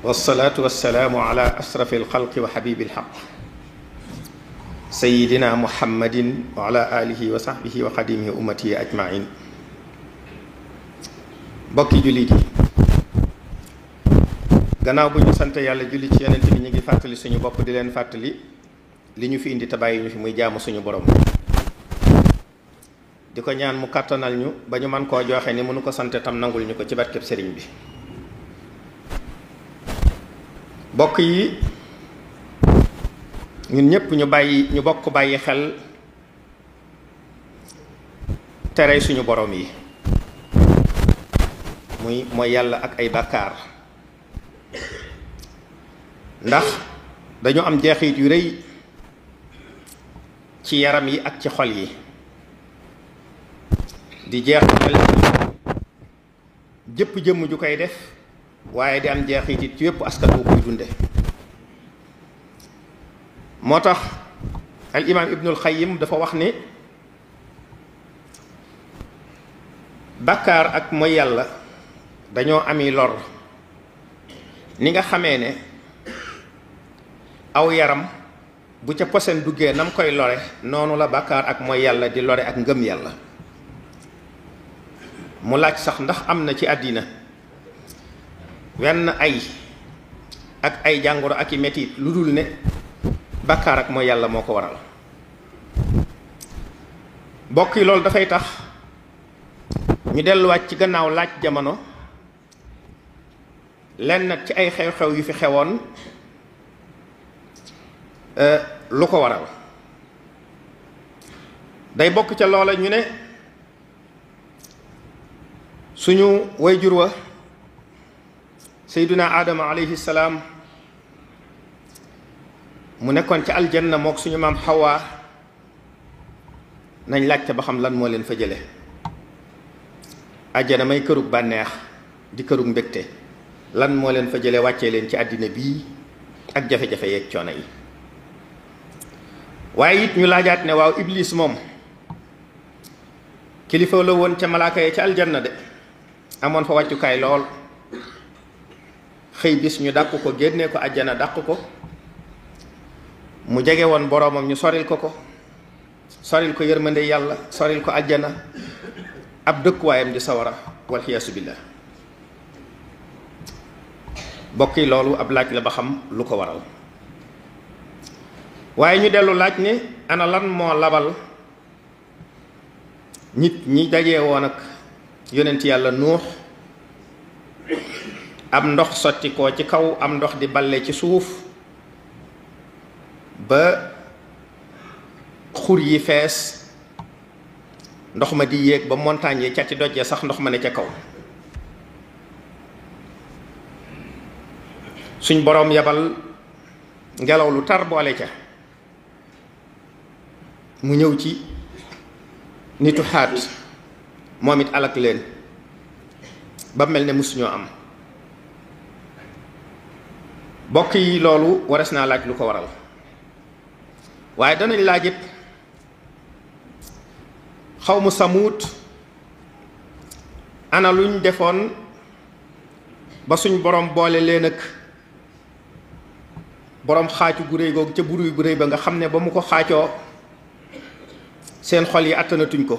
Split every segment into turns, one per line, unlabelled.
والصلاة والسلام على أشرف الخلق وحبيب الحق سيدنا محمد وعلى آله وصحبه وخديمه أمته أجمعين. بokki jullit yi gannaaw bu ñu sant yàlla julli ci yonent bi ñu ngi fàttali suñu bopp di leen fàttali li ñu fi indi te bàyyi ñu fi muy jaamu suñu borom di ko ñaan mu kàttanal ñu ba ñu mën koo joxe ni mënu ko sante tam nangul ñu ko ci barkeb sëriñ bi. bokk yi ñun ñëpp ñu bokk bàyyi xel tere suñu borom yi mooy yàlla ak ay bàkkaar ndax dañu am jeexit yu rëy ci yaram yi ak ci xol yi di jeexital jëpp jëmm ju koy def waaye di am jeexit it ci yépp askan wu koy dunde moo tax al imaam ibnul xayyim dafa wax ni bàkkaar ak mooy yàlla dañoo ami lor ni nga xamee ne aw yaram bu ca posen duggee nam koy lore noonu la bàkkaar ak mooy yàlla di lore ak ngëm yàlla. mu laaj sax ndax am na ci àddina wenn ay ak ay jàngoro ak i metit lu dul ne bàkkaar ak mooy yàlla moo ko waral. bokk yi loolu dafay tax ñu delluwaat ci gannaaw laaj jamono lenn ci ay xew-xew yu fi xewoon lu ko waral. day bokk ca loola ñu ne suñu wayjur wa sayduna aadama alayhi salaam mu nekkoon ci aljanna mook suñu maam xawaa nañ laajte ba xam lan moo leen fa jële. àjjana may kërug bànneex di kërug mbégte lan moo leen fa jële wàccee leen ci àddina bii ak jafe-jafe yeeg coono yi. waaye it ñu laajaat ne waaw iblis moom kilifa la woon ca malaaka yi ca aljanna de amoon fa wàccukaay lool xëy bis ñu dàq ko génnee ko àjjana dàq ko mu jege woon boroomam ñu soril ko soril ko yërmande yàlla soril ko àjjana ab dëkkuwaayam di sawara wal xiyaasu billah. bokk yi loolu ab laaj la ba xam lu ko waral. waaye ñu dellu laaj ne ana lan moo labal nit ñi dajee woon ak yonent yàlla nuux am ndox sotti koo ci kaw am ndox di balle ci suuf ba xur yi fees ndox ma di yéeg ba montagne yi cati dojje sax ndox ma ne ca kaw. suñ boroom yabal ngelaw lu tar boole ca mu ñëw ci nitu xaat moom it alak leen ba mel ne musuñoo am. bokk yi loolu wares naa laaj lu ko waral. waaye danañ laajit xaw mu samuut ana luñ defoon ba suñ borom boole leen ak borom xaacu gu réy googu ca buruy bu réy ba nga xam ne ba mu ko xaacoo seen xol yi àttanatuñ ko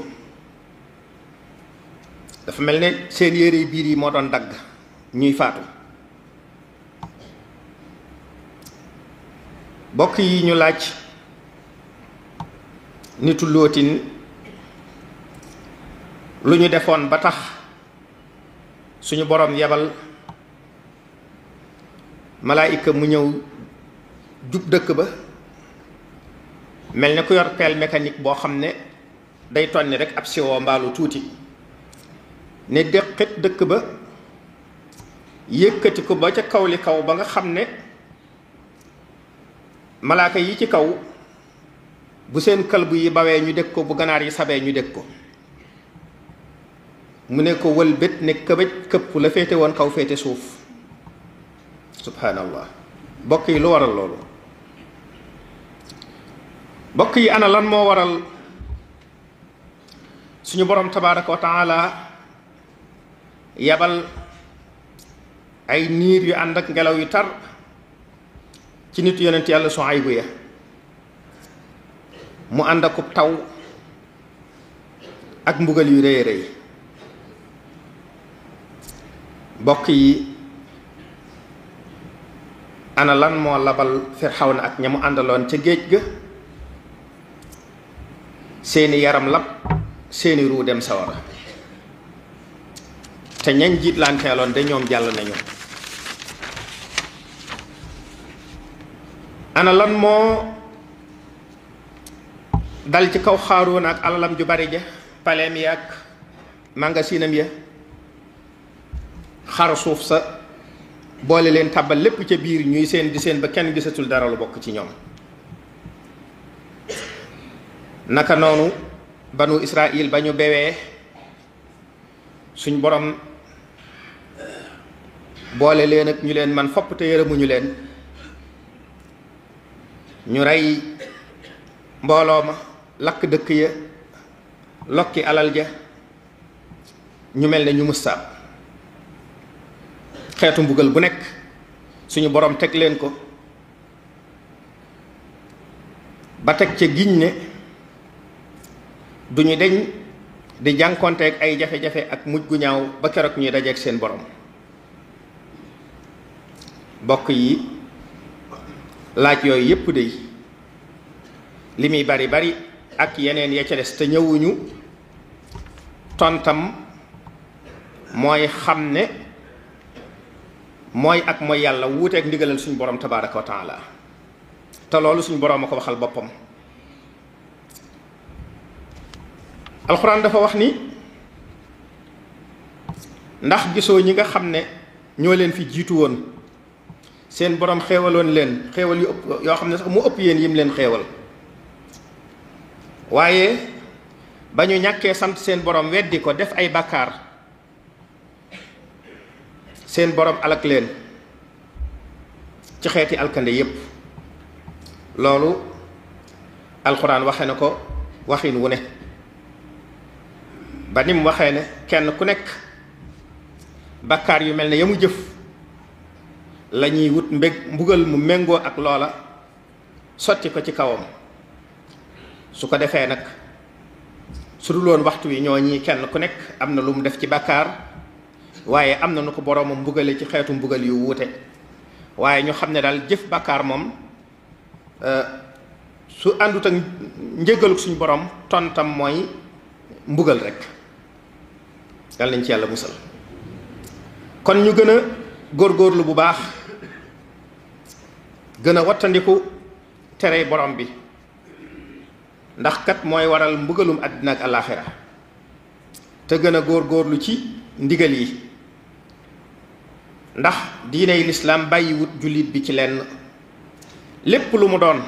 dafa mel ne seen yére biir yi moo doon dagg ñuy faatu. bokk yi ñu laaj nitu lóotin lu ñu defoon ba tax suñu borom yebal malaayika mu ñëw jub dëkk ba mel ne ku yor pelle mécanique boo xam ne day tonni rek ab siwoo mbaalu tuuti ne déqit dëkk ba yëkkati ko ba ca kaw li kaw ba nga xam ne malaaka yi ci kaw bu seen këlbu yi bawee ñu dégg ko bu ganaar yi sabee ñu dégg ko mu ne ko wëlbét ne këbëj këpp la féete woon kaw féete suuf subhanallah. bokk yi lu waral loolu. bokk yi ana lan moo waral suñu borom tabaaraka wa taala yabal ay niir yu ànd ak ngelaw yu tar ci nit yonent yàlla Suaybu ya mu ànd akub taw ak mbugal yu rëy rëy bokk yi ana lan moo labal Firawna ak ña mu àndaloon ca géej ga seeni yaram lab seeni ruu dem sawara te ñañ jiitlanteeloon de ñoom jàll nañu. ana lan moo dal ci kaw Xaaruun ak alalam ju bari ja paleem ya ak magasinam ya xar suuf sa boole leen tàbbal lépp ca biir ñuy seen di seen ba kenn gisatul dara lu bokk ci ñoom. naka noonu banu Israil ba ñu bewee suñ borom boole leen ak ñu leen man fopp te yërëmuñu leen ñu rey mbooloo ma lakk dëkk ya lokki alal ja ñu mel ne ñu mustaab xeetu mbugal bu nekk suñu borom teg leen ko ba teg ca giñ ne duñu deñ di jànkonteeg ay jafe-jafe ak mujj gu ñaaw ba keroog ñuy dajeeg seen borom. bokk yi laaj yooyu yépp de li muy bari bari ak yeneen ya ca des te ñëwuñu tontam mooy xam ne mooy ak mooy yàlla wuuteeg ndigalal suñu borom tabaaraka wa taala te loolu suñu borom a ko waxal boppam. alxuraan dafa wax ni ndax gisoo ñi nga xam ne ñoo leen fi jiitu woon seen borom xéewaloon leen xéewal yu ëpp yoo xam ne sax mu ëpp yéen yim leen xéewal waaye ba ñu ñàkkee sant seen borom weddi ko def ay bàkkaar seen borom alak leen ci xeeti alkande yépp. loolu alxuraan waxe na ko waxin wu ne ba ni mu waxee ne kenn ku nekk bàkkaar yu mel ne ya mu jëf la ñuy wut mbugal mu méngoo ak loola sotti ko ci kawam su ko defee nag su dul woon waxtu wi ñoo ñii kenn ku nekk am na lu mu def ci bàkkaar waaye am na nu ko boroomam mbugale ci xeetu mbugal yu wuute waaye ñu xam ne daal jëf bàkkaar moom su àndut ak njëgaluk suñu borom tontam mooy mbugal rek yàlla nañ ci yàlla musal. kon ñu gën a góorgóorlu bu baax gën a wattandiku tere borom bi ndax kat mooy waral mbugalum àddina ak alaaxira te gën a góorgóorlu ci ndigal yi ndax diiney lislaam bàyyiwut jullit bi ci lenn lépp lu mu doon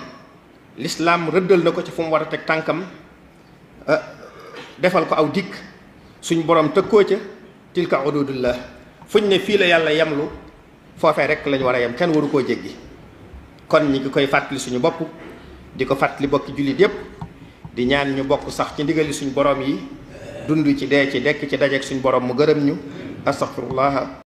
lislaam rëddal na ko ci fu mu war a teg tànkam defal ko aw dikk suñ borom tëkkoo ca tilka hududullah fuñ ne fii la yàlla yemlu foofee rek lañ war a yem kenn waru koo jéggi. kon ñi ngi koy fàttali suñu bopp di ko fàttali bokki jullit yépp di ñaan ñu bokk sax ci ndigali suñu borom yi dund ci dee ci dekk ci dajeek suñu borom mu gërëm ñu astaghfirullah